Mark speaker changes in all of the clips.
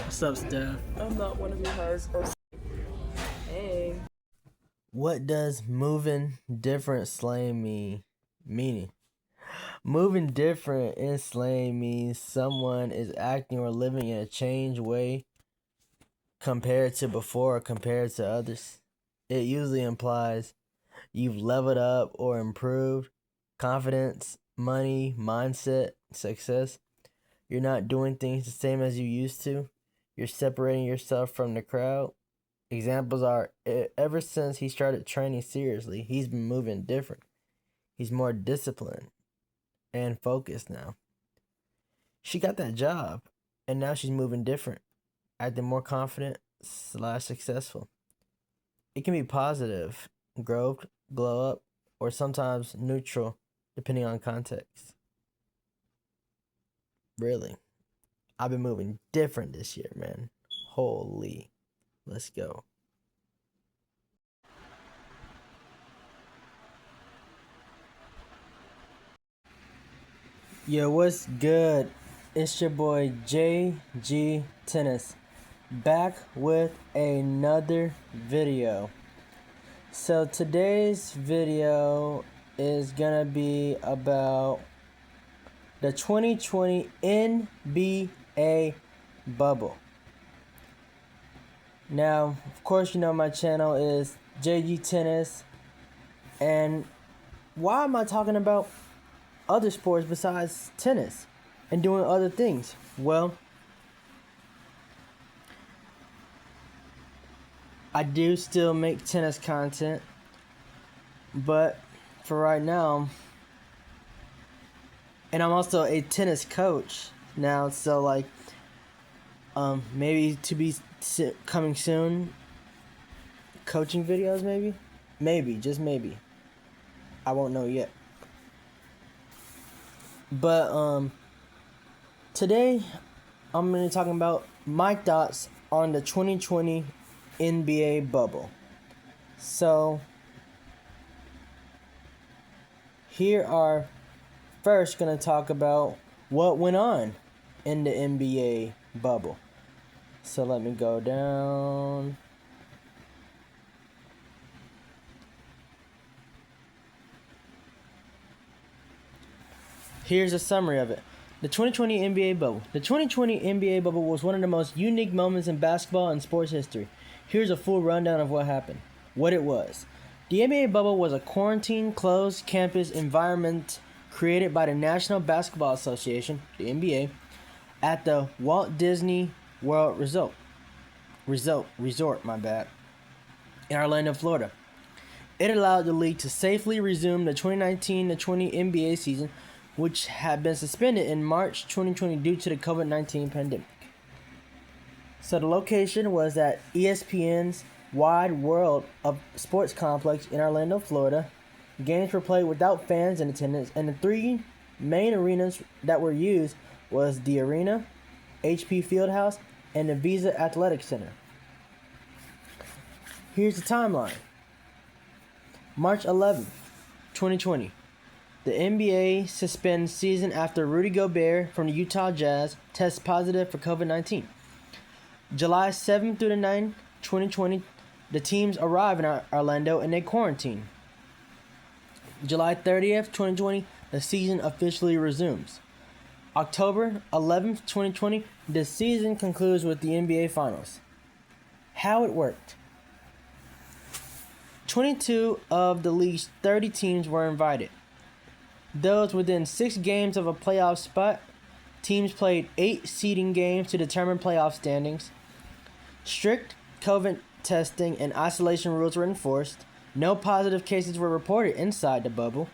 Speaker 1: What's up, Steph?
Speaker 2: I'm not one of your hosts. Hey.
Speaker 3: What does moving different slang meaning? Moving different in slang means someone is acting or living in a changed way compared to before or compared to others. It usually implies you've leveled up or improved confidence, money, mindset, success. You're not doing things the same as you used to. You're separating yourself from the crowd. Examples are ever since he started training seriously, he's been moving different. He's more disciplined and focused now. She got that job, and now she's moving different, acting more confident / successful. It can be positive, growth, glow up, or sometimes neutral, depending on context. Really, I've been moving different this year, man. Holy, let's go. Yo, what's good? It's your boy JG Tennis, back with another video. So today's video is gonna be about the 2020 NBA bubble. Now, of course, you know my channel is JG Tennis, and why am I talking about other sports besides tennis and doing other things? Well, I do still make tennis content, but for right now, and I'm also a tennis coach now, so like maybe to be coming soon, coaching videos, maybe just maybe, I won't know yet. But today I'm going to be talking about my thoughts on the 2020 NBA bubble. So here are first going to talk about what went on in the NBA bubble. So let me go down. Here's a summary of it. The 2020 NBA bubble. The 2020 NBA bubble was one of the most unique moments in basketball and sports history. Here's a full rundown of what happened. What it was. The NBA bubble was a quarantine, closed campus environment created by the National Basketball Association, the NBA, at the Walt Disney World Resort, in Orlando, Florida. It allowed the league to safely resume the 2019-20 NBA season, which had been suspended in March 2020 due to the COVID-19 pandemic. So the location was at ESPN's Wide World of Sports Complex in Orlando, Florida. Games were played without fans in attendance, and the three main arenas that were used was the Arena, HP Fieldhouse, and the Visa Athletic Center. Here's the timeline. March 11th, 2020. The NBA suspends season after Rudy Gobert from the Utah Jazz tests positive for COVID-19. July 7th through the 9th, 2020, the teams arrive in Orlando and they quarantine. July 30th, 2020, the season officially resumes. October 11th, 2020, the season concludes with the NBA Finals. How it worked. 22 of the league's 30 teams were invited. Those within 6 games of a playoff spot, teams played 8 seeding games to determine playoff standings. Strict COVID testing and isolation rules were enforced. No positive cases were reported inside the bubble.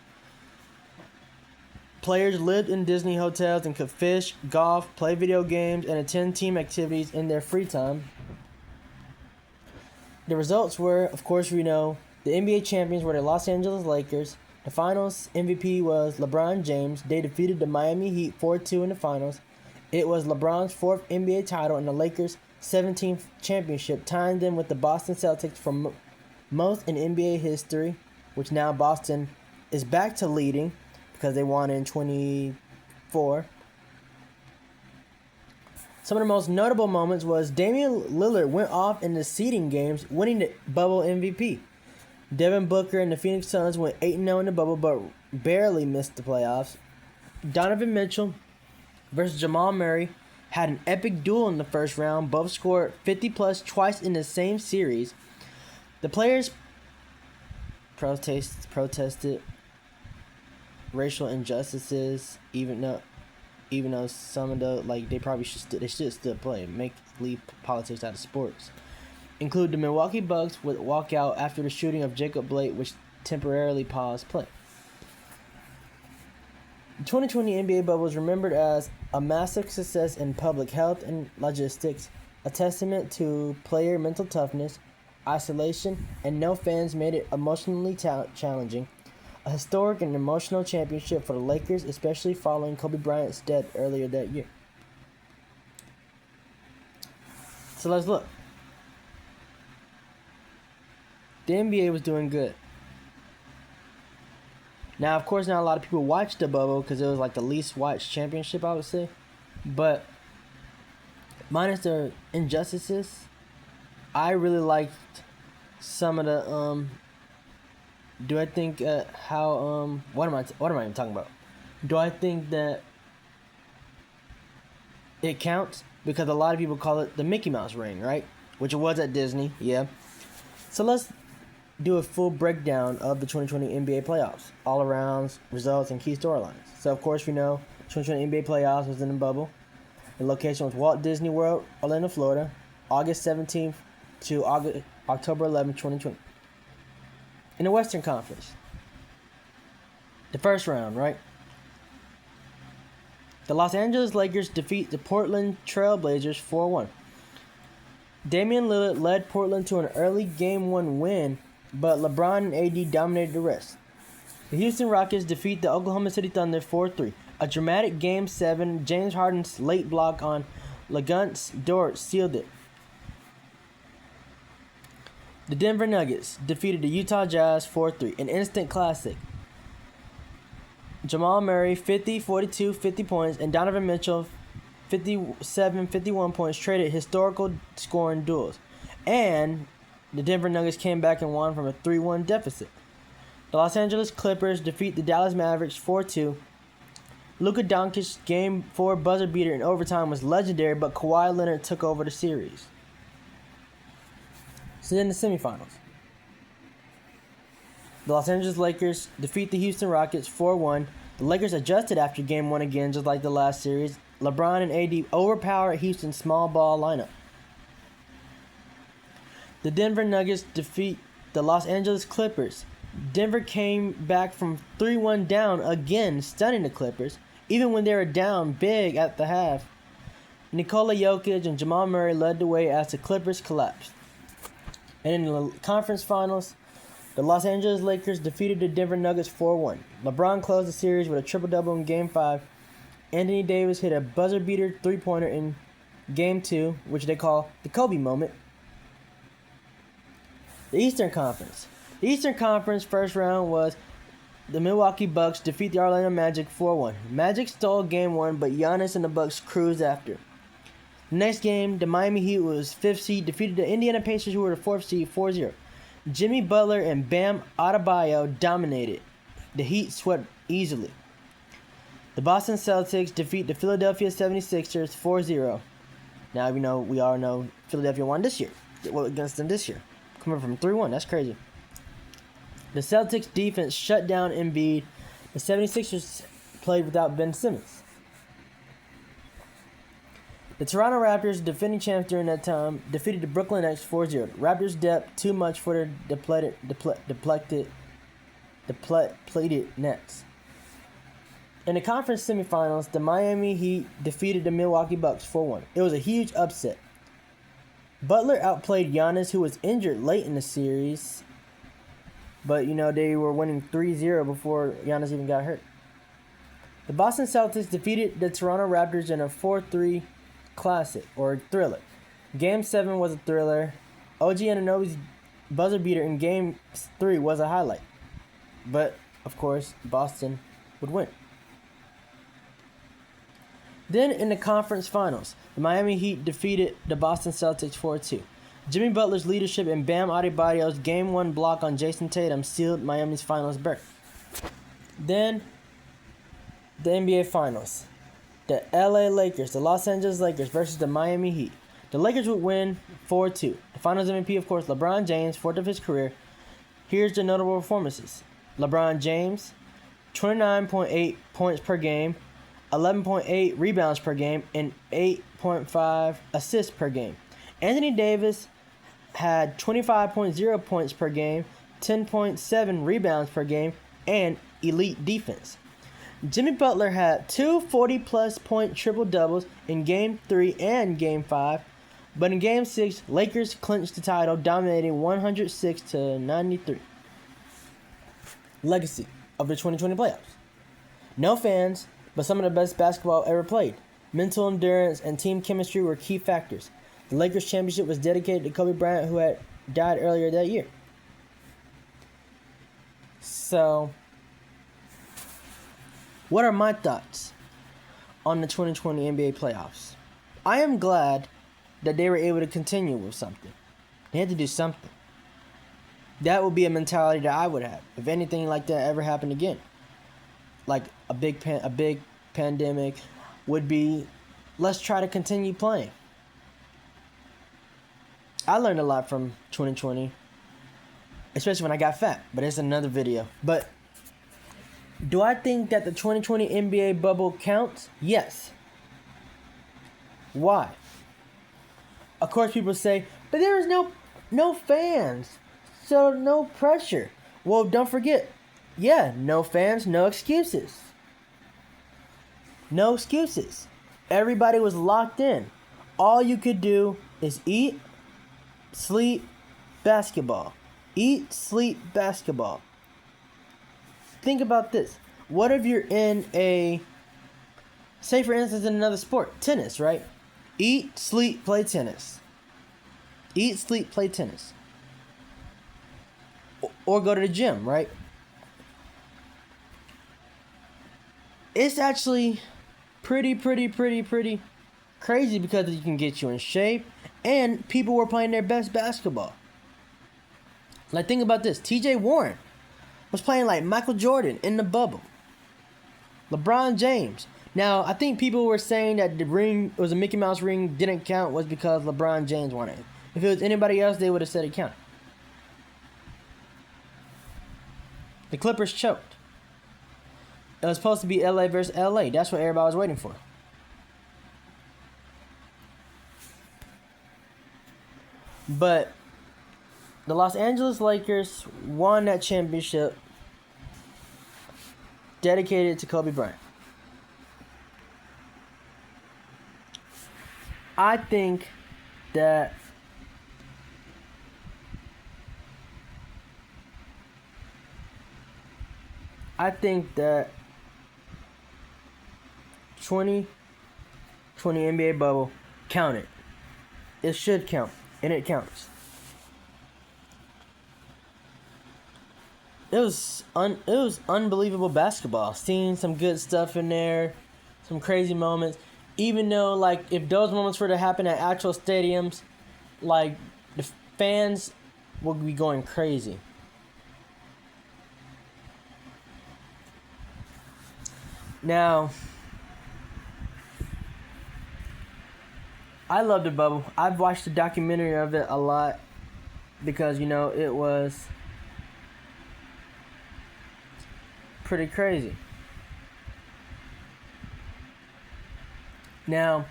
Speaker 3: Players lived in Disney hotels and could fish, golf, play video games, and attend team activities in their free time. The results were, of course, we know, the NBA champions were the Los Angeles Lakers. The finals MVP was LeBron James. They defeated the Miami Heat 4-2 in the finals. It was LeBron's 4th NBA title and the Lakers' 17th championship, tying them with the Boston Celtics for most in NBA history, which now Boston is back to leading because they won in 24. Some of the most notable moments was Damian Lillard went off in the seeding games, winning the bubble MVP. Devin Booker and the Phoenix Suns went 8-0 in the bubble, but barely missed the playoffs. Donovan Mitchell versus Jamal Murray had an epic duel in the first round. Both scored 50-plus twice in the same series. The players protested racial injustices, even though some of the they probably should still play, leave politics out of sports. Include the Milwaukee Bucks with walkout after the shooting of Jacob Blake, which temporarily paused play. The 2020 NBA bubble was remembered as a massive success in public health and logistics, a testament to player mental toughness, isolation, and no fans made it emotionally challenging. A historic and emotional championship for the Lakers, especially following Kobe Bryant's death earlier that year. So let's look. The NBA was doing good. Now, of course, not a lot of people watched the bubble because it was like the least watched championship, I would say. But minus the injustices, I really liked some of the do I think how what am I even talking about? Do I think that it counts? Because a lot of people call it the Mickey Mouse ring, right? Which it was at Disney, yeah. So let's do a full breakdown of the 2020 NBA playoffs, all-arounds, results, and key storylines. So, of course, we know 2020 NBA playoffs was in the bubble. The location was Walt Disney World, Orlando, Florida, August 17th to October 11th, 2020. In the Western Conference, the first round, right? The Los Angeles Lakers defeat the Portland Trail Blazers 4-1. Damian Lillard led Portland to an early Game 1 win, but LeBron and AD dominated the rest. The Houston Rockets defeat the Oklahoma City Thunder 4-3. A dramatic Game 7, James Harden's late block on Lagance Dort sealed it. The Denver Nuggets defeated the Utah Jazz 4-3, an instant classic. Jamal Murray, 50, 42, 50 points, and Donovan Mitchell, 57, 51 points, traded historical scoring duels. And the Denver Nuggets came back and won from a 3-1 deficit. The Los Angeles Clippers defeat the Dallas Mavericks 4-2. Luka Doncic's Game 4 buzzer beater in overtime was legendary, but Kawhi Leonard took over the series. So then the semifinals. The Los Angeles Lakers defeat the Houston Rockets 4-1. The Lakers adjusted after Game 1 again, just like the last series. LeBron and AD overpowered Houston's small ball lineup. The Denver Nuggets defeat the Los Angeles Clippers. Denver came back from 3-1 down again, stunning the Clippers, even when they were down big at the half. Nikola Jokic and Jamal Murray led the way as the Clippers collapsed. And in the conference finals, the Los Angeles Lakers defeated the Denver Nuggets 4-1. LeBron closed the series with a triple-double in Game 5. Anthony Davis hit a buzzer-beater three-pointer in Game 2, which they call the Kobe moment. The Eastern Conference. The Eastern Conference first round was the Milwaukee Bucks defeat the Orlando Magic 4-1. Magic stole Game 1, but Giannis and the Bucks cruised after. The next game, the Miami Heat was 5th seed, defeated the Indiana Pacers, who were the 4th seed, 4-0. Jimmy Butler and Bam Adebayo dominated. The Heat swept easily. The Boston Celtics defeat the Philadelphia 76ers 4-0. Now we all know Philadelphia won this year. Well, against them this year. Coming from 3-1, that's crazy. The Celtics defense shut down Embiid. The 76ers played without Ben Simmons. The Toronto Raptors, defending champs during that time, defeated the Brooklyn Nets 4-0. Raptors' depth too much for their depleted Nets. In the conference semifinals, the Miami Heat defeated the Milwaukee Bucks 4-1. It was a huge upset. Butler outplayed Giannis, who was injured late in the series. But, they were winning 3-0 before Giannis even got hurt. The Boston Celtics defeated the Toronto Raptors in a 4-3 classic, or thriller. Game 7 was a thriller. OG Anunoby's buzzer beater in Game 3 was a highlight. But, of course, Boston would win. Then in the conference finals, the Miami Heat defeated the Boston Celtics 4-2. Jimmy Butler's leadership and Bam Adebayo's Game 1 block on Jason Tatum sealed Miami's finals berth. Then, the NBA Finals. The LA Lakers, the Los Angeles Lakers versus the Miami Heat. The Lakers would win 4-2. The Finals MVP, of course, LeBron James, fourth of his career. Here's the notable performances. LeBron James, 29.8 points per game, 11.8 rebounds per game, and 8.5 assists per game. Anthony Davis had 25.0 points per game, 10.7 rebounds per game, and elite defense. Jimmy Butler had two 40-plus point triple-doubles in Game 3 and Game 5, but in Game 6, Lakers clinched the title, dominating 106-93. Legacy of the 2020 playoffs. No fans, but some of the best basketball ever played. Mental endurance and team chemistry were key factors. The Lakers championship was dedicated to Kobe Bryant, who had died earlier that year. So, what are my thoughts on the 2020 NBA playoffs? I am glad that they were able to continue with something. They had to do something. That would be a mentality that I would have if anything like that ever happened again. Like a big pandemic would be, let's try to continue playing. I learned a lot from 2020, especially when I got fat, but it's another video. But do I think that the 2020 NBA bubble counts? Yes. Why? Of course, people say, but there is no fans, so no pressure. Well, don't forget, no fans, no excuses. No excuses. Everybody was locked in. All you could do is eat, sleep, basketball. Eat, sleep, basketball. Think about this. What if you're in say for instance in another sport, tennis, right? Eat, sleep, play tennis. Eat, sleep, play tennis. Or go to the gym, right? It's actually pretty crazy because it can get you in shape and people were playing their best basketball. Like, think about this. TJ Warren was playing like Michael Jordan in the bubble. LeBron James. Now, I think people were saying that the ring, it was a Mickey Mouse ring, didn't count was because LeBron James won it. If it was anybody else, they would have said it counted. The Clippers choked. It was supposed to be LA versus LA. That's what everybody was waiting for. But the Los Angeles Lakers won that championship dedicated to Kobe Bryant. I think that I think that 2020 NBA bubble counted. It should count, and it counts. It was unbelievable basketball. Seeing some good stuff in there, some crazy moments. Even though, like, if those moments were to happen at actual stadiums, like, the fans would be going crazy. Now, I love the bubble. I've watched the documentary of it a lot because, you know, it was pretty crazy. Now,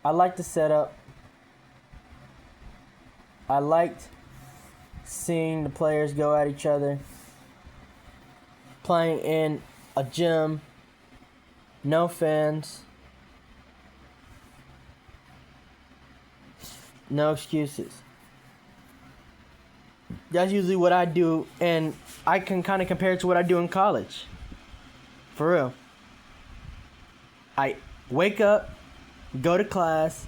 Speaker 3: I liked the setup. I liked seeing the players go at each other. Playing in a gym. No fans. No excuses. That's usually what I do, and I can kind of compare it to what I do in college. For real. I wake up, go to class,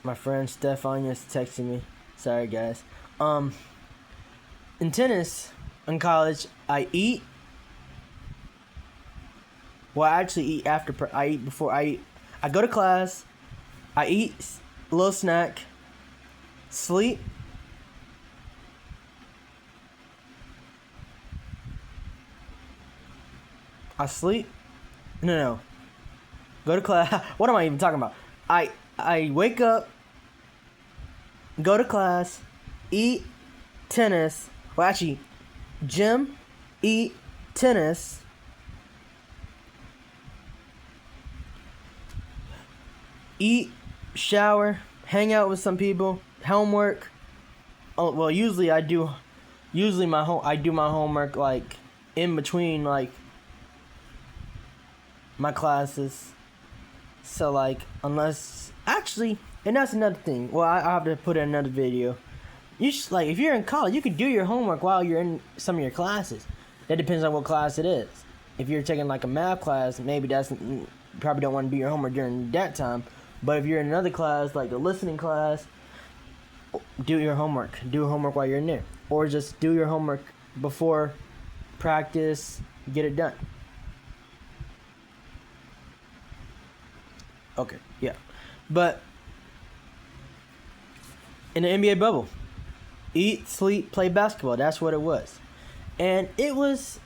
Speaker 3: My friend Stefan is texting me. Sorry, guys. In tennis, in college, I eat. Well, I actually eat after. I eat before I eat. I go to class. I eat a little snack. Sleep. I sleep. No. Go to class. What am I even talking about? I wake up. Go to class. Eat. Tennis. Well, actually, gym. Eat. Tennis. Eat. Shower. Hang out with some people. Homework. Oh well, usually I do. Usually I do my homework like in between like my classes. So like unless actually, and that's another thing. Well, I have to put in another video. You should, like if you're in college, you can do your homework while you're in some of your classes. That depends on what class it is. If you're taking like a math class, maybe you probably don't want to do your homework during that time. But if you're in another class, like the listening class, do your homework. Do homework while you're in there, or just do your homework before practice. Get it done. Okay, yeah. But in the NBA bubble, eat, sleep, play basketball. That's what it was. And it was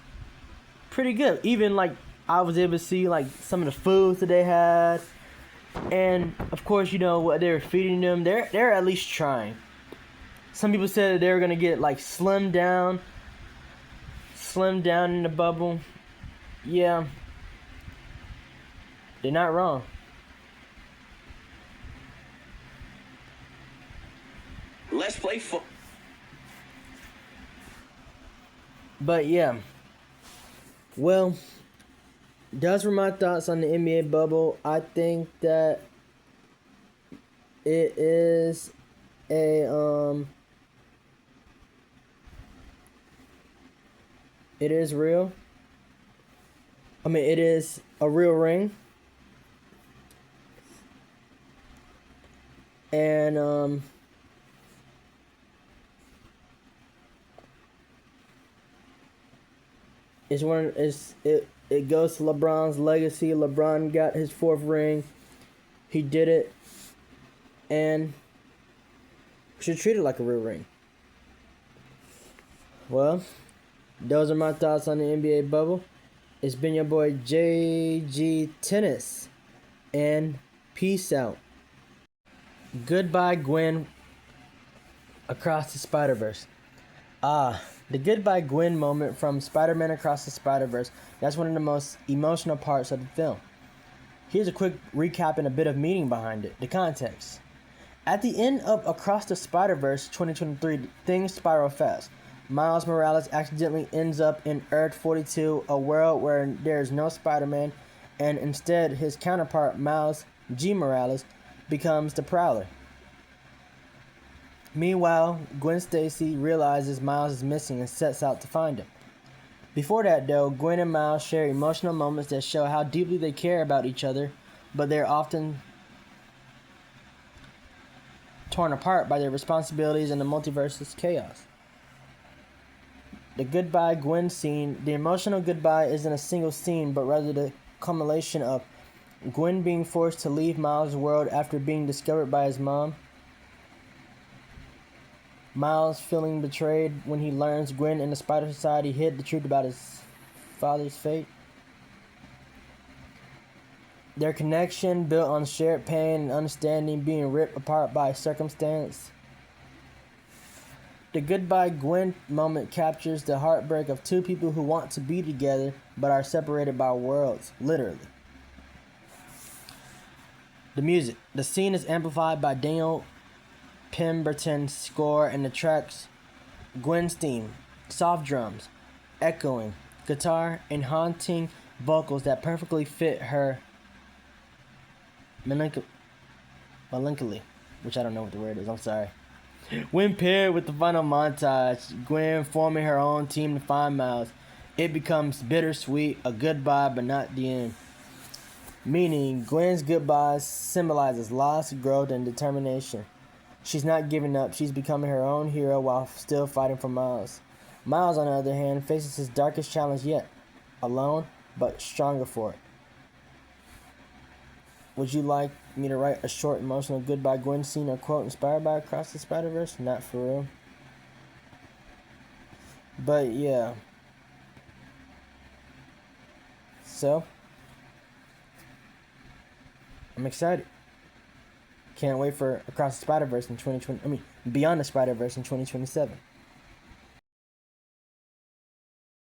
Speaker 3: pretty good. Even like I was able to see like some of the foods that they had. And of course, you know what they were feeding them. They're at least trying. Some people said that they were gonna get like slimmed down in the bubble. Yeah, they're not wrong.
Speaker 1: Let's play football.
Speaker 3: But yeah, well, those were my thoughts on the NBA bubble. I think that it is it is real. I mean, it is a real ring. And it goes to LeBron's legacy. LeBron got his 4th ring. He did it, and we should treat it like a real ring. Well, those are my thoughts on the NBA bubble. It's been your boy JG Tennis, and peace out. Goodbye, Gwen. Across the Spider-Verse. The Goodbye Gwen moment from Spider-Man Across the Spider-Verse. That's one of the most emotional parts of the film. Here's a quick recap and a bit of meaning behind it. The context. At the end of Across the Spider-Verse 2023, things spiral fast. Miles Morales accidentally ends up in Earth 42, a world where there's no Spider-Man, and instead his counterpart, Miles G. Morales, becomes the Prowler. Meanwhile, Gwen Stacy realizes Miles is missing and sets out to find him. Before that, though, Gwen and Miles share emotional moments that show how deeply they care about each other, but they're often torn apart by their responsibilities and the multiverse's chaos. The Goodbye Gwen scene. The emotional goodbye isn't a single scene, but rather the culmination of Gwen being forced to leave Miles' world after being discovered by his mom, Miles feeling betrayed when he learns Gwen and the Spider Society hid the truth about his father's fate. Their connection built on shared pain and understanding being ripped apart by circumstance. The Goodbye Gwen moment captures the heartbreak of two people who want to be together but are separated by worlds, literally. The music. The scene is amplified by Daniel Pemberton's score and the tracks Gwen's theme, soft drums, echoing guitar, and haunting vocals that perfectly fit her melancholy, which I don't know what the word is, I'm sorry. When paired with the final montage, Gwen forming her own team to find Miles, it becomes bittersweet, a goodbye but not the end. Meaning, Gwen's goodbye symbolizes loss, growth, and determination. She's not giving up. She's becoming her own hero while still fighting for Miles. Miles, on the other hand, faces his darkest challenge yet. Alone, but stronger for it. Would you like me to write a short, emotional goodbye Gwen scene or quote inspired by Across the Spider-Verse? Not for real. But yeah. So, I'm excited. Can't wait for Across the Spider-Verse in 2020. Beyond the Spider-Verse in 2027.